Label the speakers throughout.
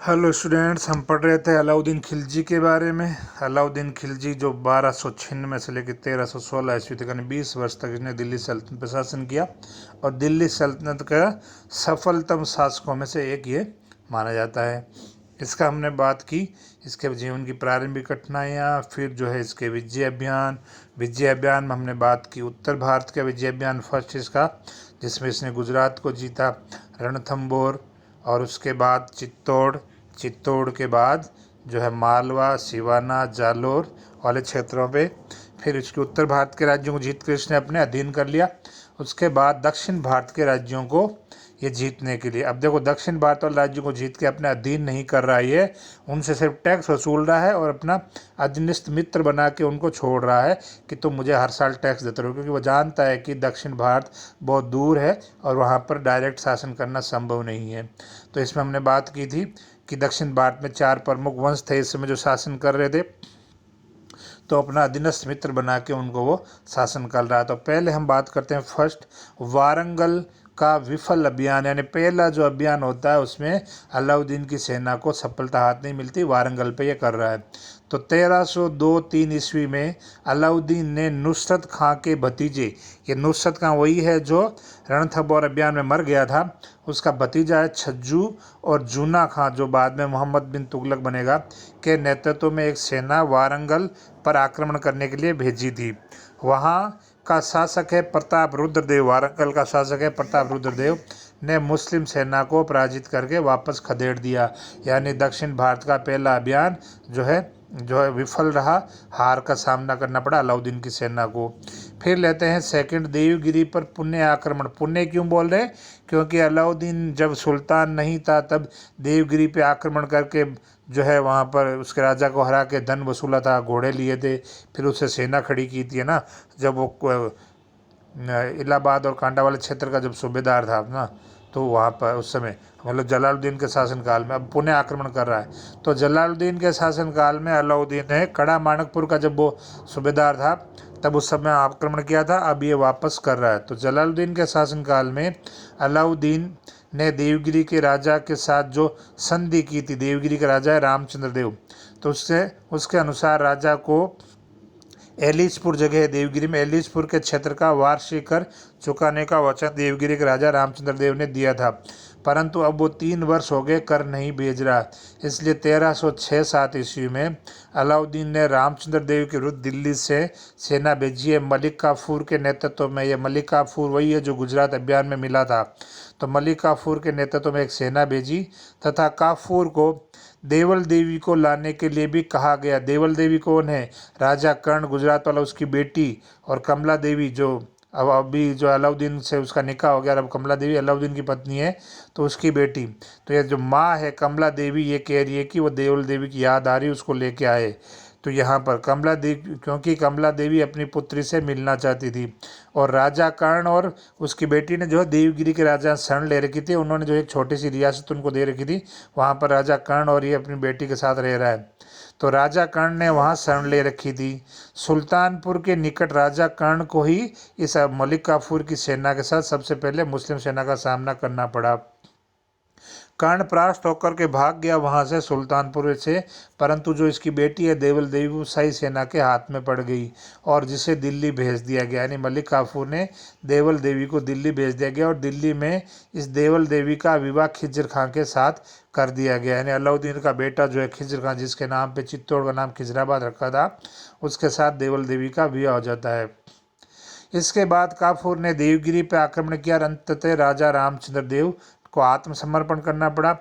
Speaker 1: Hello students, हम पढ़ रहे थे अलाउद्दीन खिलजी के बारे में। अलाउद्दीन खिलजी जो 1296 से लेकर 1316 ईस्वी तक यानी 20 वर्ष तक इसने दिल्ली सल्तनत पर शासन किया और दिल्ली सल्तनत का सफलतम शासकों में से एक ये माना जाता है। इसका हमने बात की, इसके जीवन की प्रारंभिक कठिनाइयाँ, फिर जो है इसके विजय अभियान में हमने बात की उत्तर भारत का विजय अभियान फर्स्ट इसका, जिसमें इसने गुजरात को जीता, रणथंबोर, और उसके बाद चित्तौड़ के बाद जो है मालवा, सिवाना, जालोर वाले क्षेत्रों पे, फिर इसके उत्तर भारत के राज्यों को जीत कर इसने अपने अधीन कर लिया। उसके बाद दक्षिण भारत के राज्यों को ये जीतने के लिए, अब देखो दक्षिण भारत वाले राज्यों को जीत के अपने अधीन नहीं कर रहा है, ये उनसे सिर्फ टैक्स वसूल रहा है और अपना अधीनस्थ मित्र बना के उनको छोड़ रहा है कि तुम मुझे हर साल टैक्स देते रहो, क्योंकि वो जानता है कि दक्षिण भारत बहुत दूर है और वहाँ पर डायरेक्ट शासन करना संभव नहीं है। तो इसमें हमने बात की थी कि दक्षिण भारत में 4 प्रमुख वंश थे इस समय जो शासन कर रहे थे, तो अपना अधीनस्थ मित्र बना के उनको वो शासन कर रहा है। तो पहले हम बात करते हैं फर्स्ट वारंगल का विफल अभियान, यानी पहला जो अभियान होता है उसमें अलाउद्दीन की सेना को सफलता हाथ नहीं मिलती, वारंगल पे ये कर रहा है। तो 1302-3 ईस्वी में अलाउद्दीन ने नुसरत खां के भतीजे, ये नुसरत खां वही है जो रणथंबोर अभियान में मर गया था, उसका भतीजा है छज्जू, और जूना खां जो बाद में मोहम्मद बिन तुगलक बनेगा, के नेतृत्व में एक सेना वारंगल पर आक्रमण करने के लिए भेजी थी। वहाँ का शासक है प्रताप रुद्रदेव, वारंगल का शासक है प्रताप रुद्रदेव ने मुस्लिम सेना को पराजित करके वापस खदेड़ दिया। यानी दक्षिण भारत का पहला अभियान जो है विफल रहा, हार का सामना करना पड़ा अलाउद्दीन की सेना को। फिर लेते हैं सेकंड देवगिरी पर पुण्य आक्रमण। पुण्य क्यों बोल रहे हैं? क्योंकि अलाउद्दीन जब सुल्तान नहीं था तब देवगिरी पे आक्रमण करके जो है वहाँ पर उसके राजा को हरा के धन वसूला था, घोड़े लिए थे, फिर उससे सेना खड़ी की थी ना, जब वो इलाहाबाद और कांडा वाले क्षेत्र का जब सूबेदार था ना, तो वहाँ पर उस समय मतलब जलालुद्दीन के शासनकाल में, अब पुणे आक्रमण कर रहा है। तो जलालुद्दीन के शासनकाल में अलाउद्दीन ने कड़ा माणकपुर का जब वो सूबेदार था तब उस समय आक्रमण किया था, अब ये वापस कर रहा है। तो जलालुद्दीन के शासनकाल में अलाउद्दीन ने देवगिरी के राजा के साथ जो संधि की थी, देवगिरी का राजा है रामचंद्र देव, तो उसके अनुसार राजा को एलिसपुर जगह है देवगिरी में, एलिसपुर के क्षेत्र का वार्षिक कर चुकाने का वचन देवगिरी के राजा रामचंद्र देव ने दिया था, परंतु अब वो 3 वर्ष हो गए कर नहीं भेज रहा। इसलिए 1306-7 ईस्वी में अलाउद्दीन ने रामचंद्र देव के विरुद्ध दिल्ली से सेना भेजी है मलिक काफूर के नेतृत्व में। यह मलिक काफूर वही है जो गुजरात अभियान में मिला था। तो मलिक काफूर के नेतृत्व में एक सेना भेजी तथा काफूर को देवल देवी को लाने के लिए भी कहा गया। देवल देवी कौन है? राजा कर्ण गुजरात वाला, उसकी बेटी, और कमला देवी जो अब अभी जो अलाउद्दीन से उसका निकाह हो गया, अब कमला देवी अलाउद्दीन की पत्नी है तो उसकी बेटी। तो ये जो माँ है कमला देवी, ये कह रही है कि वो देवल देवी की याद आ रही है, उसको लेके आए। तो यहाँ पर कमला देवी, क्योंकि कमला देवी अपनी पुत्री से मिलना चाहती थी, और राजा कर्ण और उसकी बेटी ने जो है देवगिरी के राजा शरण ले रखी थी, उन्होंने जो एक छोटी सी रियासत उनको दे रखी थी, वहाँ पर राजा कर्ण और ये अपनी बेटी के साथ रह रहा है। तो राजा कर्ण ने वहाँ शरण ले रखी थी। सुल्तानपुर के निकट राजा कर्ण को ही इस मलिक काफूर की सेना के साथ सबसे पहले मुस्लिम सेना का सामना करना पड़ा। कर्ण परास्त होकर के भाग गया वहाँ से सुल्तानपुर से, परंतु जो इसकी बेटी है देवल देवी वो शाही सेना के हाथ में पड़ गई और जिसे दिल्ली भेज दिया गया। यानी मलिक काफूर ने देवल देवी को दिल्ली भेज दिया गया और दिल्ली में इस देवल देवी का विवाह खिज्र खां के साथ कर दिया गया। यानी अलाउद्दीन का बेटा जो है खिज्र खां, जिसके नाम पे चित्तौड़ का नाम खिजराबाद रखा था, उसके साथ देवल देवी का विवाह हो जाता है। इसके बाद काफूर ने देवगिरी पर आक्रमण किया और अंततः राजा रामचंद्र देव को आत्मसमर्पण करना पड़ा।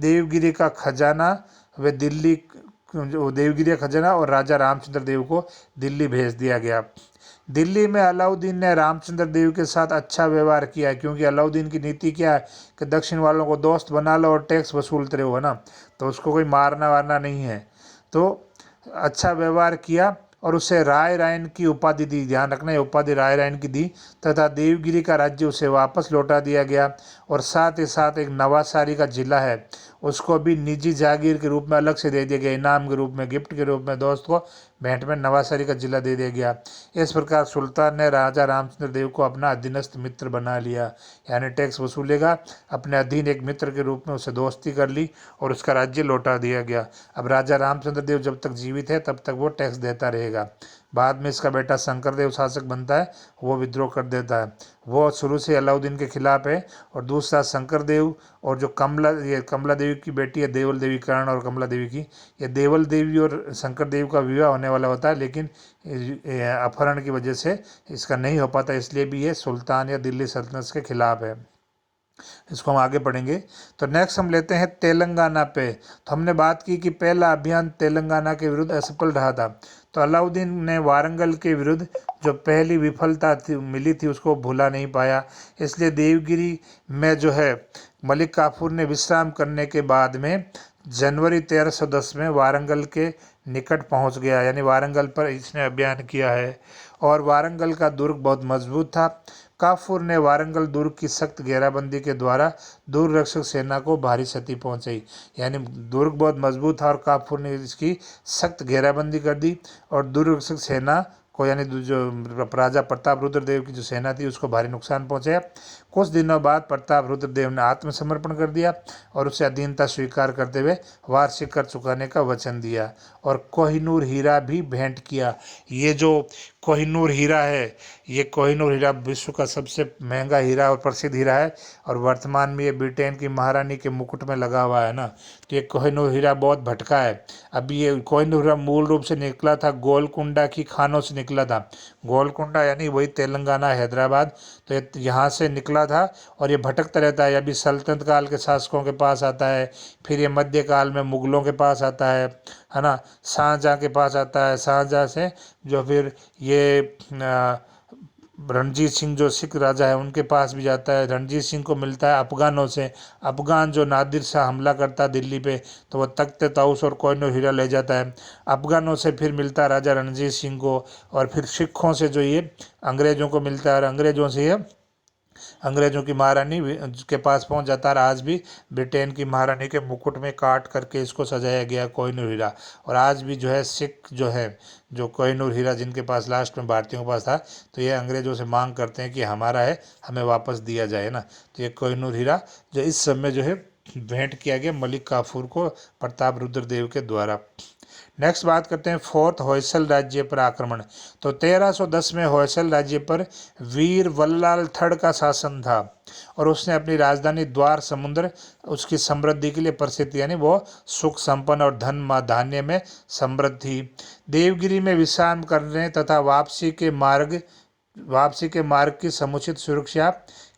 Speaker 1: देवगिरी का खजाना व देवगिरी का खजाना और राजा रामचंद्र देव को दिल्ली भेज दिया गया। दिल्ली में अलाउद्दीन ने रामचंद्र देव के साथ अच्छा व्यवहार किया, क्योंकि अलाउद्दीन की नीति क्या है कि दक्षिण वालों को दोस्त बना लो और टैक्स वसूलते रहो, है ना, तो उसको कोई मारना वारना नहीं है। तो अच्छा व्यवहार किया और उसे राय रायन की उपाधि दी, ध्यान रखना ये उपाधि राय रायन की दी, तथा देवगिरी का राज्य उसे वापस लौटा दिया गया। और साथ ही साथ एक नवासारी का जिला है उसको भी निजी जागीर के रूप में अलग से दे दिया गया, इनाम के रूप में, गिफ्ट के रूप में दोस्त को भेंट में नवासारी का जिला दे दिया गया। इस प्रकार सुल्तान ने राजा रामचंद्र देव को अपना अधीनस्थ मित्र बना लिया, यानी टैक्स वसूलेगा, अपने अधीन एक मित्र के रूप में उसे दोस्ती कर ली और उसका राज्य लौटा दिया गया। अब राजा रामचंद्र देव जब तक जीवित है तब तक वो टैक्स देता रहेगा। बाद में इसका बेटा शंकरदेव शासक बनता है, वो विद्रोह कर देता है। वो शुरू से अलाउद्दीन के खिलाफ है। और दूसरा शंकरदेव और जो कमला देवी की बेटी है, देवल देवी कर्ण और कमला देवी की, ये देवल देवी और शंकर देव का विवाह होने वाला होता है, लेकिन अपहरण की वजह से इसका नहीं हो पाता, इसलिए भी ये सुल्तान या दिल्ली सल्तनत के खिलाफ है। इसको हम आगे पढ़ेंगे। तो नेक्स्ट हम लेते हैं तेलंगाना पे। तो हमने बात की कि पहला अभियान तेलंगाना के विरुद्ध असफल रहा था। तो अलाउद्दीन ने वारंगल के विरुद्ध जो पहली विफलता मिली थी उसको भूला नहीं पाया, इसलिए देवगिरी में जो है मलिक काफूर ने विश्राम करने के बाद में जनवरी 1310 में वारंगल के निकट पहुंच गया, यानी वारंगल पर इसने अभियान किया है। और वारंगल का दुर्ग बहुत मजबूत था। काफूर ने वारंगल दुर्ग की सख्त घेराबंदी के द्वारा दूर रक्षक सेना को भारी क्षति पहुंचाई, यानी दुर्ग बहुत मजबूत था और काफूर ने इसकी सख्त घेराबंदी कर दी और दूर रक्षक सेना को, यानी जो राजा प्रताप रुद्र देव की जो सेना थी उसको भारी नुकसान पहुंचाया। कुछ दिनों बाद प्रताप रुद्र देव ने आत्मसमर्पण कर दिया और उसे अधीनता स्वीकार करते हुए वार्षिक कर चुकाने का वचन दिया और कोहिनूर हीरा भी भेंट किया। ये जो कोहिनूर हीरा है, ये कोहिनूर हीरा विश्व का सबसे महंगा हीरा और प्रसिद्ध हीरा है और वर्तमान में ये ब्रिटेन की महारानी के मुकुट में लगा हुआ है ना। तो ये कोहिनूर हीरा बहुत भटका है। अभी ये कोहिनूर हीरा मूल रूप से निकला था गोलकुंडा की खानों से निकला था। गोलकुंडा यानी वही तेलंगाना हैदराबाद, तो ये यहाँ से निकला था और ये भटकता रहता है। अभी सल्तनत काल के शासकों के पास आता है, फिर ये मध्यकाल में मुगलों के पास आता है ना, शाहजहाँ के पास आता है, शाहजहाँ से जो फिर ये रणजीत सिंह जो सिख राजा है उनके पास भी जाता है। रणजीत सिंह को मिलता है अफगानों से, अफगान जो नादिर शाह हमला करता है दिल्ली पे तो वह तख्त ताउस और कोहिनूर हीरा ले जाता है। अफगानों से फिर मिलता है राजा रणजीत सिंह को, और फिर सिखों से जो ये अंग्रेज़ों को मिलता है और अंग्रेज़ों से ये अंग्रेजों की महारानी के पास पहुंच जाता है। आज भी ब्रिटेन की महारानी के मुकुट में काट करके इसको सजाया गया कोहिनूर हीरा। और आज भी जो है सिख जो है, जो कोहिनूर हीरा जिनके पास लास्ट में भारतीयों के पास था, तो ये अंग्रेजों से मांग करते हैं कि हमारा है, हमें वापस दिया जाए ना। तो ये कोहिनूर हीरा जो इस समय जो है भेंट किया गया मलिक काफूर को प्रताप रुद्र देव के द्वारा। नेक्स्ट बात करते हैं फोर्थ होयसल राज्य पर आक्रमण। तो 1310 में होयसल राज्य पर वीर वल्लाल थड़ का शासन था और उसने अपनी राजधानी द्वार समुद्र उसकी समृद्धि के लिए प्रसिद्ध, यानी वो सुख संपन्न और धन धान्य में समृद्ध थी। देवगिरी में विश्राम करने तथा वापसी के मार्ग की समुचित सुरक्षा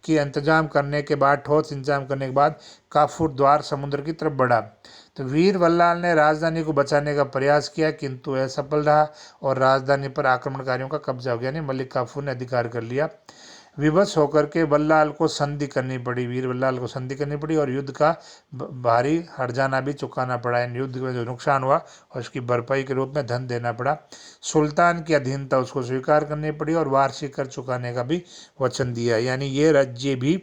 Speaker 1: की इंतजाम करने के बाद, ठोस इंतजाम करने के बाद काफूर द्वार समुद्र की तरफ बढ़ा। तो वीर वल्लाल ने राजधानी को बचाने का प्रयास किया किंतु असफल रहा और राजधानी पर आक्रमणकारियों का कब्जा हो गया, यानी मलिक काफूर ने अधिकार कर लिया। विवश होकर के वल्लाल को संधि करनी पड़ी, वीर वल्लाल को संधि करनी पड़ी और युद्ध का भारी हर्जाना भी चुकाना पड़ा। इन युद्ध में जो नुकसान हुआ और उसकी भरपाई के रूप में धन देना पड़ा। सुल्तान की अधीनता उसको स्वीकार करनी पड़ी और वार्षिक कर चुकाने का भी वचन दिया, यानी ये राज्य भी,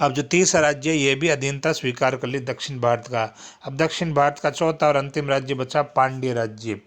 Speaker 1: अब जो तीसरा राज्य ये भी अधीनता स्वीकार कर ली दक्षिण भारत का। अब दक्षिण भारत का चौथा और अंतिम राज्य बचा पांड्य राज्य।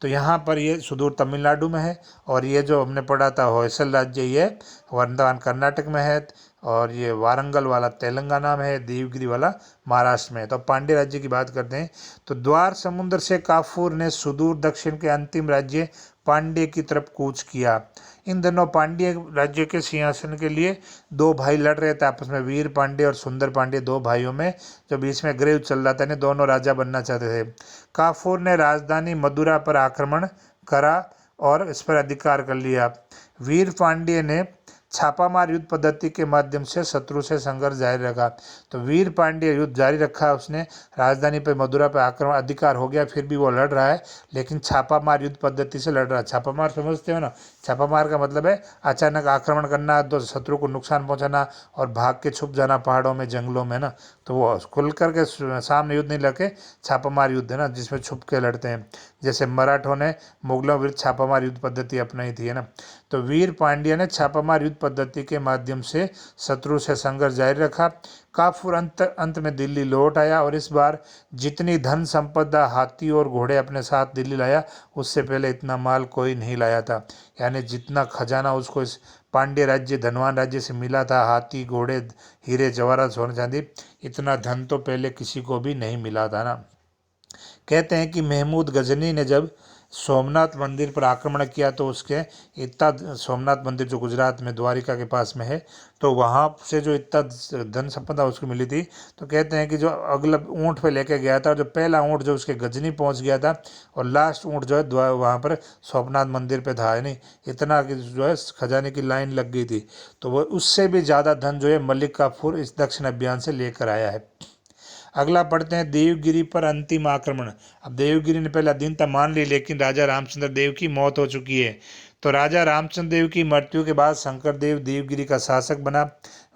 Speaker 1: तो यहाँ पर ये सुदूर तमिलनाडु में है और ये जो हमने पढ़ा था होयसल राज्य ये वर्धमान कर्नाटक में है और ये वारंगल वाला तेलंगाना में है, देवगिरी वाला महाराष्ट्र में है। तो पांड्य राज्य की बात करते हैं तो द्वार समुद्र से काफूर ने सुदूर दक्षिण के अंतिम राज्य पांड्य की तरफ कूच किया। इन दिनों पांड्य राज्य के सिंहासन के लिए दो भाई लड़ रहे थे आपस में, वीर पांड्य और सुंदर पांड्य, दो भाइयों में जो बीच में गृह चल रहा था, ने दोनों राजा बनना चाहते थे। काफूर ने राजधानी मदुरा पर आक्रमण करा और इस पर अधिकार कर लिया। वीर पांड्य ने छापामार युद्ध पद्धति के माध्यम से शत्रु से संघर्ष जारी रखा। तो वीर पांड्य युद्ध जारी रखा, उसने राजधानी पर मदुरा पर आक्रमण अधिकार हो गया, फिर भी वो लड़ रहा है लेकिन छापामार युद्ध पद्धति से लड़ रहा है। छापामार समझते हो ना, छापामार का मतलब है अचानक आक्रमण करना, तो शत्रु को नुकसान पहुंचाना और भाग के छुप जाना पहाड़ों में, जंगलों में ना। तो वो खुल करके सामने युद्ध नहीं लड़के, छापामार युद्ध है ना, जिसमें छुप के लड़ते हैं। जैसे मराठों ने मुगलों विरुद्ध छापामार युद्ध पद्धति अपनाई थी, है ना। तो वीर पांड्या ने छापामार युद्ध पद्धति के माध्यम से शत्रु से संघर्ष जारी रखा। काफूर अंत में दिल्ली लौट आया और इस बार जितनी धन संपदा, हाथी और घोड़े अपने साथ दिल्ली लाया, उससे पहले इतना माल कोई नहीं लाया था। यानी जितना खजाना उसको इस पांड्य राज्य, धनवान राज्य से मिला था, हाथी, घोड़े, हीरे जवाहरात, सोना चांदी, इतना धन तो पहले किसी को भी नहीं मिला था ना। कहते हैं कि महमूद गजनी ने जब सोमनाथ मंदिर पर आक्रमण किया तो उसके इतना, सोमनाथ मंदिर जो गुजरात में द्वारिका के पास में है, तो वहाँ से जो इतना धन संपदा उसको मिली थी, तो कहते हैं कि जो अगला ऊँट पे लेके गया था, जो पहला ऊँट जो उसके गजनी पहुँच गया था और लास्ट ऊँट जो है वहाँ पर सोमनाथ मंदिर पे था, है नहीं, इतना कि जो है खजाने की लाइन लग गई थी। तो वो उससे भी ज़्यादा धन जो है मलिक काफूर इस दक्षिण अभियान से लेकर आया है। अगला पढ़ते हैं देवगिरी पर अंतिम आक्रमण। अब देवगिरी ने पहला दिन तो मान ली, लेकिन राजा रामचंद्र देव की मौत हो चुकी है। तो राजा रामचंद्र देव की मृत्यु के बाद शंकर देव देवगिरी का शासक बना।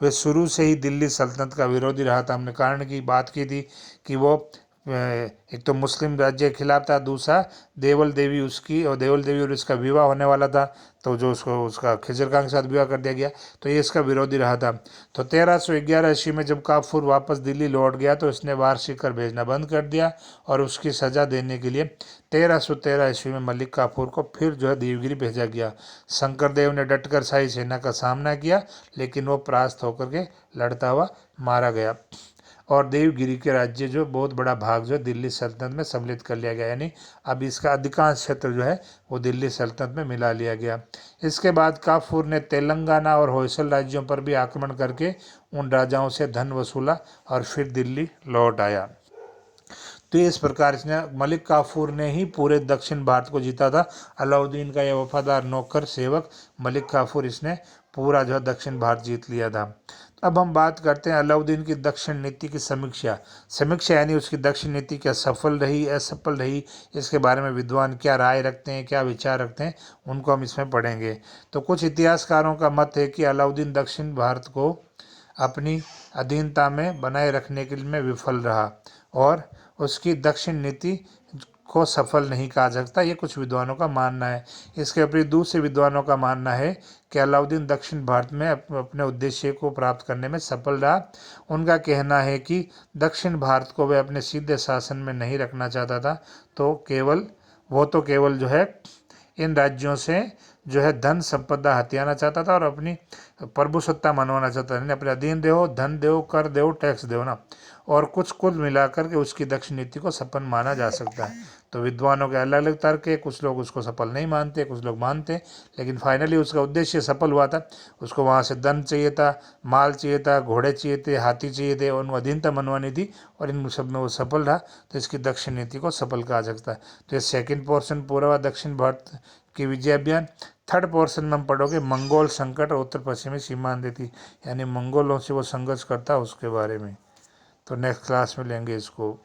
Speaker 1: वे शुरू से ही दिल्ली सल्तनत का विरोधी रहा था। हमने कारण की बात की थी कि वो एक तो मुस्लिम राज्य के खिलाफ था, दूसरा देवल देवी उसकी, और देवल देवी और इसका विवाह होने वाला था, तो जो उसको उसका खिजर खान के साथ विवाह कर दिया गया, तो ये इसका विरोधी रहा था। तो 1311 ईस्वी में जब काफूर वापस दिल्ली लौट गया तो इसने वार शिखर भेजना बंद कर दिया और उसकी सजा देने के लिए 1313 ईस्वी में मलिक काफूर को फिर जो है देवगिरी भेजा गया। शंकरदेव ने डटकर शाही सेना का सामना किया, लेकिन वो परास्त होकर के लड़ता हुआ मारा गया और देवगिरी के राज्य जो बहुत बड़ा भाग जो है दिल्ली सल्तनत में सम्मिलित कर लिया गया। यानी अब इसका अधिकांश क्षेत्र जो है वो दिल्ली सल्तनत में मिला लिया गया। इसके बाद काफूर ने तेलंगाना और होयसल राज्यों पर भी आक्रमण करके उन राजाओं से धन वसूला और फिर दिल्ली लौट आया। तो इस प्रकार इसने, मलिक काफूर ने ही पूरे दक्षिण भारत को जीता था। अलाउद्दीन का यह वफादार नौकर सेवक मलिक काफूर, इसने पूरा जो है दक्षिण भारत जीत लिया था। अब हम बात करते हैं अलाउद्दीन की दक्षिण नीति की समीक्षा। समीक्षा यानी उसकी दक्षिण नीति क्या सफल रही, असफल रही, इसके बारे में विद्वान क्या राय रखते हैं, क्या विचार रखते हैं, उनको हम इसमें पढ़ेंगे। तो कुछ इतिहासकारों का मत है कि अलाउद्दीन दक्षिण भारत को अपनी अधीनता में बनाए रखने के लिए विफल रहा और उसकी दक्षिण नीति को सफल नहीं कहा जा सकता, ये कुछ विद्वानों का मानना है। इसके विपरीत दूसरे विद्वानों का मानना है कि अलाउद्दीन दक्षिण भारत में अपने उद्देश्य को प्राप्त करने में सफल रहा। उनका कहना है कि दक्षिण भारत को वह अपने सीधे शासन में नहीं रखना चाहता था, तो केवल जो है इन राज्यों से जो है धन संपदा हथियाना चाहता था और अपनी प्रभुसत्ता मनवाना चाहता था। अपने अधीन दो, धन दो, कर दो, टैक्स दो ना, और कुछ कुल मिलाकर के उसकी दक्षिण नीति को सफल माना जा सकता है। तो विद्वानों के अलग अलग तर्क है, कुछ लोग उसको सफल नहीं मानते, कुछ लोग मानते, लेकिन फाइनली उसका उद्देश्य सफल हुआ था। उसको वहाँ से धन चाहिए था, माल चाहिए था, घोड़े चाहिए थे, हाथी चाहिए थे, और उनको अधीनता मनवानी थी, और इन सब में वो सफल रहा, तो इसकी दक्षिण नीति को सफल कहा जा सकता है। तो ये सेकेंड पोर्शन पूरा हुआ दक्षिण भारत की विजय अभियान। थर्ड पोर्शन में हम पढ़ोगे मंगोल संकट और उत्तर पश्चिमी सीमांत नीति, यानी मंगोलों से वो संघर्ष करता उसके बारे में। तो नेक्स्ट क्लास में लेंगे इसको।